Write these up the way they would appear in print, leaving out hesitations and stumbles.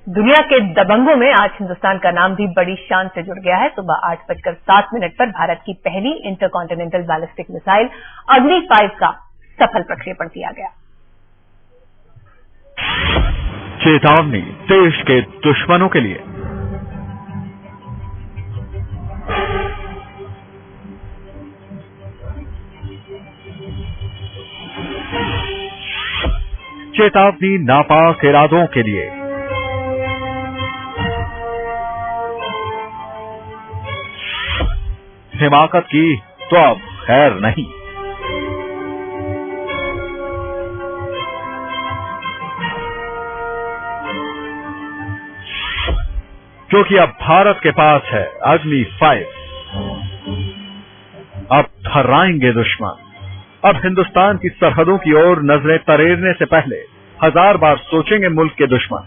दुनिया के दबंगों में आज हिंदुस्तान का नाम भी बड़ी शान से जुड़ गया है। सुबह 8:07 पर भारत की पहली इंटरकॉन्टिनेंटल बैलिस्टिक मिसाइल अग्नि 5 का सफल प्रक्षेपण किया गया। चेतावनी देश के दुश्मनों के लिए। चेतावनी नापाक इरादों के लिए। हिमाकत की तो अब खैर नहीं। क्योंकि अब भारत के पास है अग्नि 5। अब थर्राएंगे दुश्मन। अब हिंदुस्तान की सरहदों की ओर नजरें तरेरने से पहले 1000 बार सोचेंगे मुल्क के दुश्मन।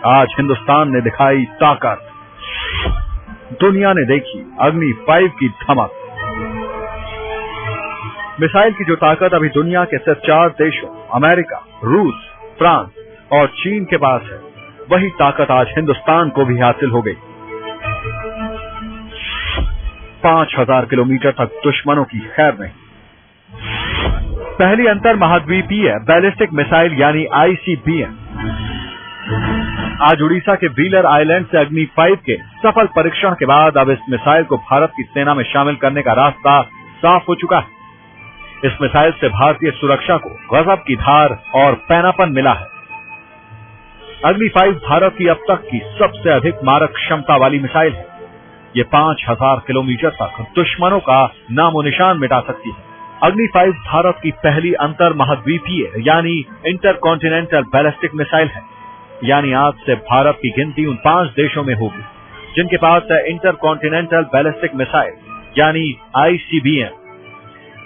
आज हिंदुस्तान ने दिखाई ताकत, दुनिया ने देखी अग्नि 5 की धमक। मिसाइल की जो ताकत अभी दुनिया के सिर्फ 4 देशों अमेरिका, रूस, फ्रांस और चीन के पास है, वही ताकत आज हिंदुस्तान को भी हासिल हो गई। 5000 किलोमीटर तक दुश्मनों की खैर नहीं। पहली अंतर महाद्वीपीय बैलिस्टिक मिसाइल यानी आईसीबीएम आज उड़ीसा के व्हीलर आइलैंड से अग्नि 5 के सफल परीक्षण के बाद अब इस मिसाइल को भारत की सेना में शामिल करने का रास्ता साफ हो चुका है। इस मिसाइल से भारतीय सुरक्षा को गजब की धार और पैनापन मिला है। अग्नि 5 भारत की अब तक की सबसे अधिक मारक क्षमता वाली मिसाइल है। ये 5000 किलोमीटर तक दुश्मनों का नामो निशान मिटा सकती है। अग्नि 5 भारत की पहली अंतर महाद्वीपीय यानी इंटरकॉन्टिनेंटल बैलिस्टिक मिसाइल है। यानी आज से भारत की गिनती उन 5 देशों में होगी जिनके पास है इंटरकॉन्टिनेंटल बैलिस्टिक मिसाइल यानी आईसीबीएम।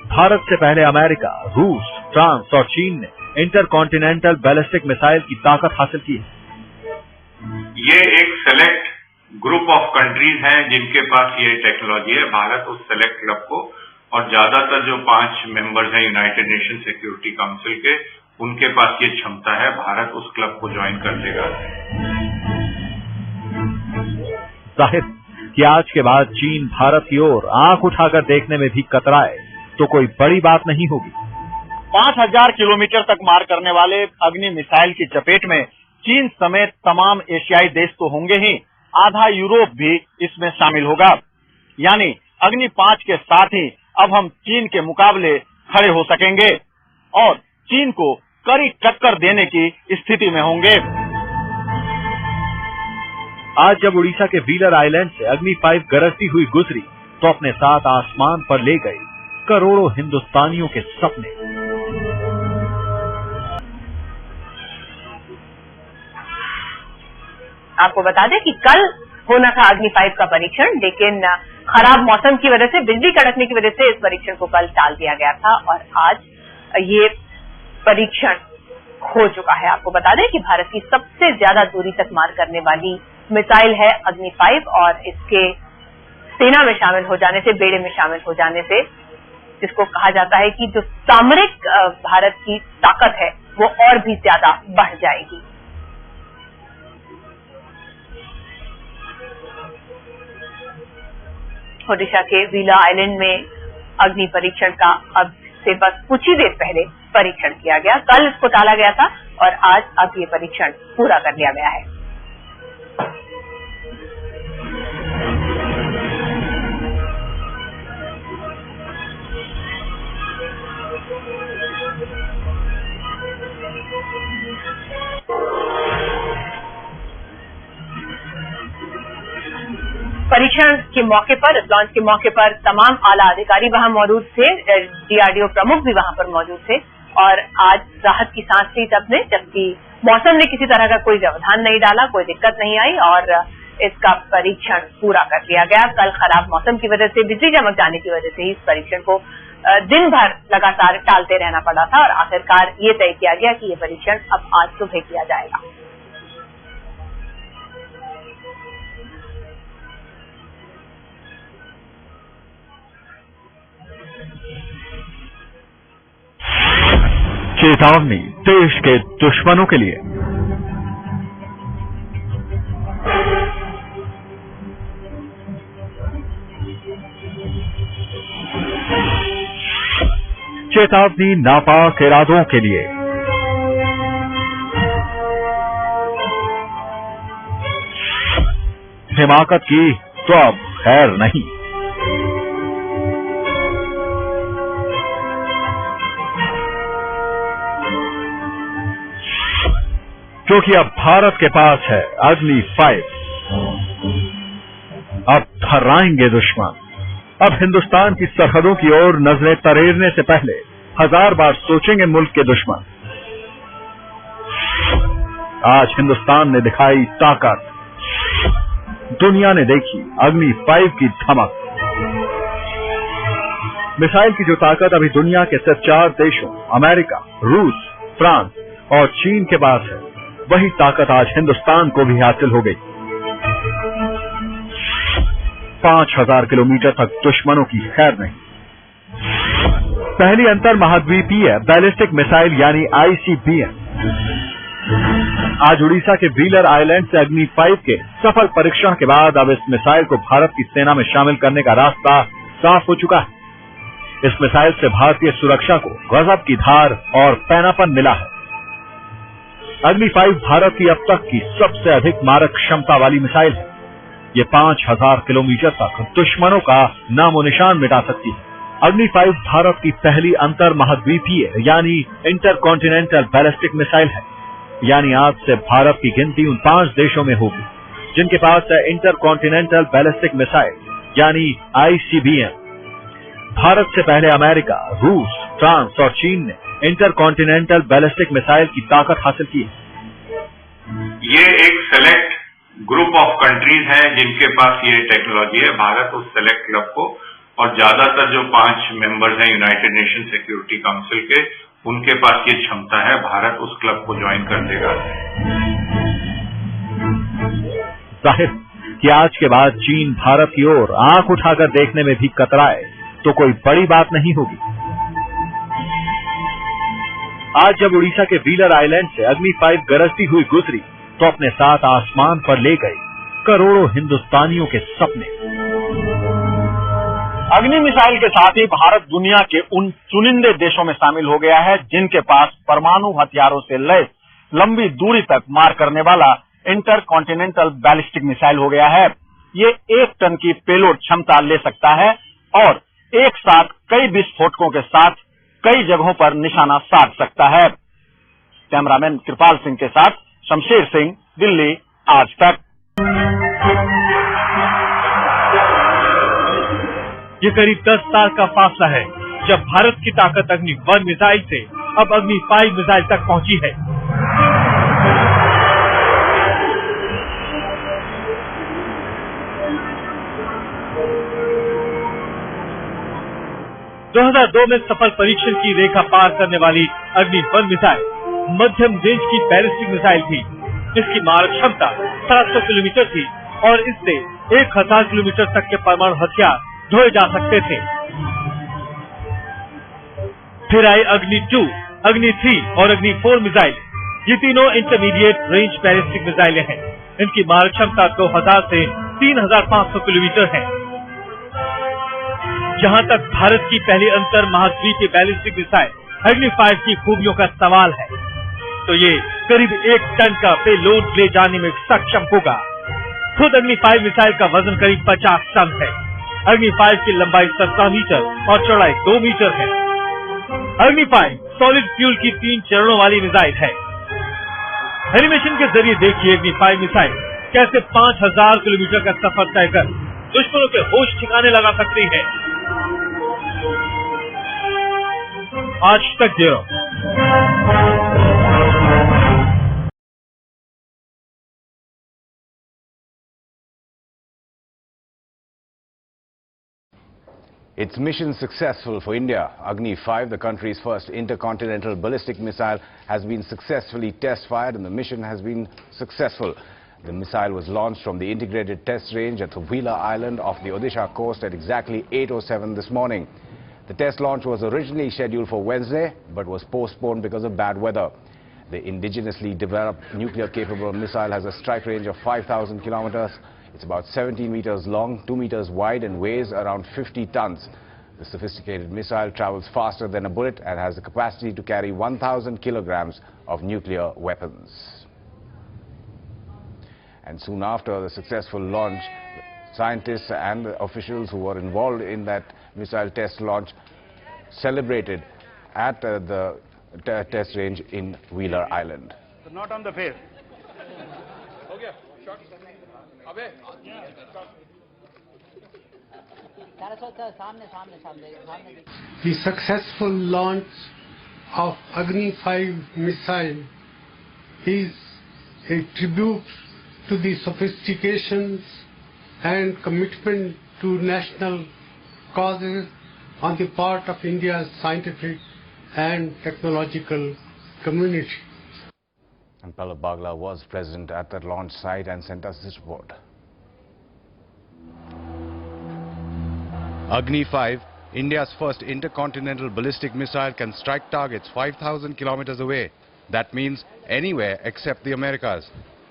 भारत से पहले अमेरिका, रूस, फ्रांस और चीन ने इंटरकॉन्टिनेंटल बैलिस्टिक मिसाइल की ताकत हासिल की है। ये एक सेलेक्ट ग्रुप ऑफ कंट्रीज हैं जिनके पास ये टेक्नोलॉजी है। भारत उस सेलेक्ट क्लब को, और ज्यादातर जो 5 मेंबर्स हैं यूनाइटेड नेशन सिक्योरिटी काउंसिल के, उनके पास ये क्षमता है। भारत उस क्लब को ज्वाइन कर देगा। जाहिर कि आज के बाद चीन भारत की ओर आंख उठाकर देखने में भी कतराए तो कोई बड़ी बात नहीं होगी। 5000 किलोमीटर तक मार करने वाले अग्नि मिसाइल की चपेट में चीन समेत तमाम एशियाई देश तो होंगे ही, आधा यूरोप भी इसमें शामिल होगा। यानी अग्नि 5 के साथ ही अब हम चीन के मुकाबले खड़े हो सकेंगे और चीन को कड़ी टक्कर देने की स्थिति में होंगे। आज जब उड़ीसा के व्हीलर आइलैंड से अग्नि 5 गरजती हुई गुजरी तो अपने साथ आसमान पर ले गई करोड़ों हिंदुस्तानियों के सपने। आपको बता दें कि कल होना था अग्नि 5 का परीक्षण, लेकिन खराब मौसम की वजह से, बिजली कड़कने की वजह से इस परीक्षण को कल टाल दिया गया था और आज ये परीक्षण हो चुका है। आपको बता दें कि भारत की सबसे ज्यादा दूरी तक मार करने वाली मिसाइल है अग्नि 5 और इसके सेना में शामिल हो जाने से, बेड़े में शामिल हो जाने से, जिसको कहा जाता है कि जो सामरिक भारत की ताकत है वो और भी ज्यादा बढ़ जाएगी। ओडिशा के व्हीलर आइलैंड में अग्नि परीक्षण का अब से बस कुछ ही देर पहले परीक्षण किया गया। कल इसको टाला गया था और आज अब ये परीक्षण पूरा कर लिया गया है। परीक्षण के मौके पर, इस लॉन्च के मौके पर तमाम आला अधिकारी वहां मौजूद थे, डीआरडीओ प्रमुख भी वहां पर मौजूद थे और आज राहत की सांस ली सबने, जबकि मौसम ने किसी तरह का कोई व्यवधान नहीं डाला, कोई दिक्कत नहीं आई और इसका परीक्षण पूरा कर लिया गया। कल खराब मौसम की वजह से, बिजली चमक जाने की वजह से ही इस परीक्षण को दिन भर लगातार टालते रहना पड़ा था और आखिरकार ये तय किया गया कि ये परीक्षण अब आज सुबह किया जाएगा। चेतावनी देश के दुश्मनों के लिए। चेतावनी नापाक इरादों के लिए। हिमाकत की तो अब खैर नहीं। क्योंकि अब भारत के पास है अग्नि 5। अब थर्राएंगे दुश्मन। अब हिंदुस्तान की सरहदों की ओर नजरें तरेरने से पहले 1000 बार सोचेंगे मुल्क के दुश्मन। आज हिंदुस्तान ने दिखाई ताकत, दुनिया ने देखी अग्नि 5 की धमक। मिसाइल की जो ताकत अभी दुनिया के सिर्फ 4 देशों अमेरिका, रूस, फ्रांस और चीन के पास है, वही ताकत आज हिंदुस्तान को भी हासिल हो गई। 5000 किलोमीटर तक दुश्मनों की खैर नहीं। पहली अंतर महाद्वीपीय बैलिस्टिक मिसाइल यानी ICBM आज उड़ीसा के व्हीलर आइलैंड से अग्नि 5 के सफल परीक्षण के बाद अब इस मिसाइल को भारत की सेना में शामिल करने का रास्ता साफ हो चुका है। इस मिसाइल से भारतीय सुरक्षा को गजब की धार और पैनापन मिला है। अग्नि 5 भारत की अब तक की सबसे अधिक मारक क्षमता वाली मिसाइल है। ये 5000 किलोमीटर तक दुश्मनों का नामो निशान मिटा सकती है। अग्नि 5 भारत की पहली अंतर महाद्वीपीय यानी इंटरकॉन्टिनेंटल बैलिस्टिक मिसाइल है। यानी आज से भारत की गिनती उन 5 देशों में होगी जिनके पास है इंटरकॉन्टिनेंटल बैलिस्टिक मिसाइल यानी ICBM। भारत से पहले अमेरिका, रूस, फ्रांस और चीन ने इंटरकॉन्टिनेंटल बैलिस्टिक मिसाइल की ताकत हासिल की है। ये एक सेलेक्ट ग्रुप ऑफ कंट्रीज हैं जिनके पास ये टेक्नोलॉजी है। भारत उस सेलेक्ट क्लब को, और ज्यादातर जो 5 मेंबर्स हैं यूनाइटेड नेशन सिक्योरिटी काउंसिल के, उनके पास ये क्षमता है। भारत उस क्लब को ज्वाइन कर देगा। जाहिर कि आज के बाद चीन भारत की ओर आंख उठाकर देखने में भी कतराए तो कोई बड़ी बात नहीं होगी। आज जब उड़ीसा के व्हीलर आइलैंड से अग्नि 5 गरजती हुई गुजरी तो अपने साथ आसमान पर ले गई करोड़ों हिंदुस्तानियों के सपने। अग्नि मिसाइल के साथ ही भारत दुनिया के उन चुनिंदे देशों में शामिल हो गया है जिनके पास परमाणु हथियारों से लैस लंबी दूरी तक मार करने वाला इंटरकॉन्टिनेंटल बैलिस्टिक मिसाइल हो गया है। ये 1 टन की पेलोड क्षमता ले सकता है और एक साथ कई विस्फोटकों के साथ कई जगहों पर निशाना साध सकता है। कैमरामैन कृपाल सिंह के साथ शमशेर सिंह, दिल्ली, आज तक। ये करीब 10 साल का फासला है जब भारत की ताकत अग्नि 1 मिसाइल से अब अग्नि 5 मिसाइल तक पहुंची है। 2002 में सफल परीक्षण की रेखा पार करने वाली अग्नि 1 मिसाइल मध्यम रेंज की बैलिस्टिक मिसाइल थी। इसकी मारक क्षमता 700 किलोमीटर थी और इससे 1000 किलोमीटर तक के परमाणु हथियार ढोए जा सकते थे। फिर आई अग्नि 2, अग्नि 3 और अग्नि 4 मिसाइल। ये तीनों इंटरमीडिएट रेंज बैलिस्टिक मिसाइलें हैं। इनकी मारक क्षमता 2000 से 3500 किलोमीटर है। जहां तक भारत की पहली अंतर महाद्वीपीय बैलिस्टिक मिसाइल अग्नि 5 की खूबियों का सवाल है तो ये करीब 1 टन का पेलोड ले जाने में सक्षम होगा। खुद अग्नि 5 मिसाइल का वजन करीब 50 टन है। अग्नि 5 की लंबाई 17 मीटर और चौड़ाई 2 मीटर है। अग्नि 5 सॉलिड फ्यूल की 3 चरणों वाली मिसाइल है। एनिमेशन के जरिए देखिए अग्नि 5 मिसाइल कैसे 5000 किलोमीटर का सफर तय कर दुश्मनों के होश ठिकाने लगा सकती है। आज तक bureau. Its mission successful for India. Agni 5, the country's first intercontinental ballistic missile, has been successfully test-fired and the mission has been successful. The missile was launched from the integrated test range at the Wheeler Island off the Odisha coast at exactly 8:07 this morning. The test launch was originally scheduled for Wednesday but was postponed because of bad weather. The indigenously developed nuclear-capable missile has a strike range of 5,000 kilometers. It's about 17 meters long, 2 meters wide and weighs around 50 tons. The sophisticated missile travels faster than a bullet and has the capacity to carry 1,000 kilograms of nuclear weapons. And soon after the successful launch, scientists and officials who were involved in that missile test launch celebrated at the test range in Wheeler Island. Not on the face. The successful launch of Agni 5 missile is a tribute to the sophistications and commitment to national causes on the part of India's scientific and technological community. And Pallab Bagla was present at the launch site and sent us this report. Agni 5, India's first intercontinental ballistic missile, can strike targets 5,000 kilometers away. That means anywhere except the Americas.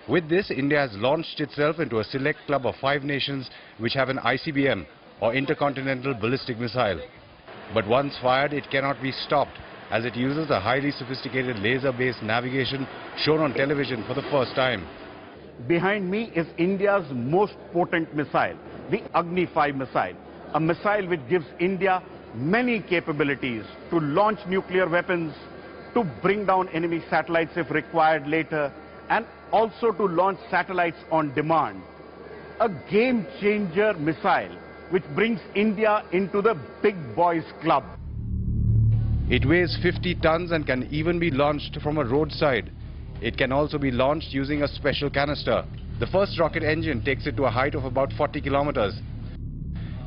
With this, India has launched itself into a select club of 5 nations which have an ICBM, or intercontinental ballistic missile. But once fired, it cannot be stopped, as it uses a highly sophisticated laser-based navigation shown on television for the first time. Behind me is India's most potent missile, the Agni 5 missile, a missile which gives India many capabilities to launch nuclear weapons, to bring down enemy satellites if required later, and also to launch satellites on demand. A game-changer missile which brings India into the big boys club. It weighs 50 tons and can even be launched from a roadside. It can also be launched using a special canister. The first rocket engine takes it to a height of about 40 kilometers.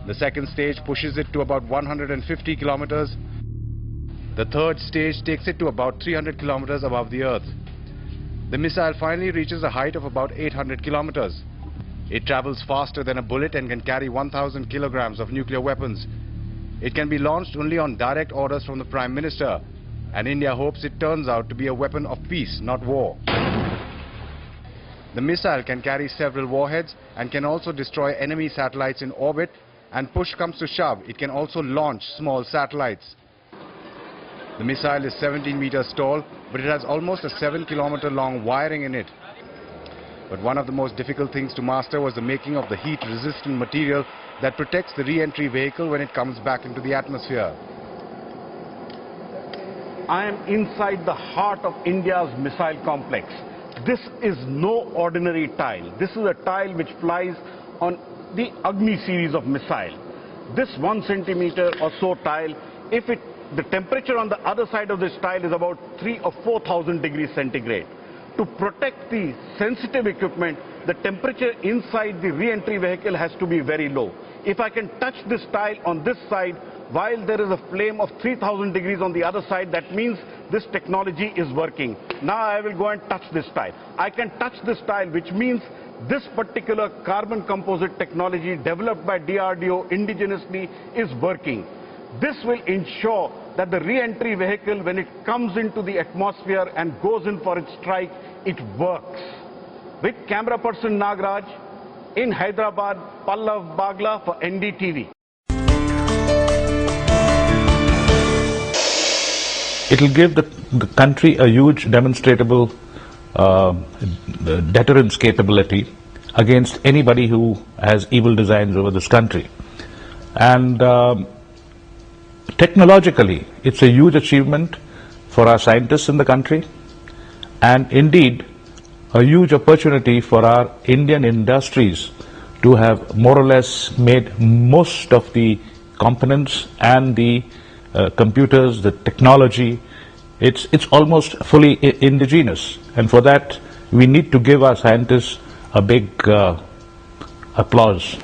The second stage pushes it to about 150 kilometers. The third stage takes it to about 300 kilometers above the earth. The missile finally reaches a height of about 800 kilometers. It travels faster than a bullet and can carry 1,000 kilograms of nuclear weapons. It can be launched only on direct orders from the Prime Minister, and India hopes it turns out to be a weapon of peace, not war. The missile can carry several warheads and can also destroy enemy satellites in orbit, and push comes to shove, it can also launch small satellites. The missile is 17 meters tall, but it has almost a 7-kilometer long wiring in it. But one of the most difficult things to master was the making of the heat-resistant material that protects the re-entry vehicle when it comes back into the atmosphere. I am inside the heart of India's missile complex. This is no ordinary tile. This is a tile which flies on the Agni series of missile. This 1 centimeter or so tile, the temperature on the other side of this tile is about 3,000 or 4,000 degrees centigrade. To protect the sensitive equipment, the temperature inside the re-entry vehicle has to be very low. If I can touch this tile on this side, while there is a flame of 3,000 degrees on the other side, that means this technology is working. Now I will go and touch this tile. I can touch this tile, which means this particular carbon composite technology developed by DRDO indigenously is working. This will ensure that the re-entry vehicle, when it comes into the atmosphere and goes in for its strike, it works. With camera person Nagraj, in Hyderabad, Pallab Bagla for NDTV. It will give the country a huge demonstrable deterrence capability against anybody who has evil designs over this country. And technologically, it's a huge achievement for our scientists in the country, and indeed a huge opportunity for our Indian industries to have more or less made most of the components and the computers, the technology. It's almost fully indigenous, and for that we need to give our scientists a big applause.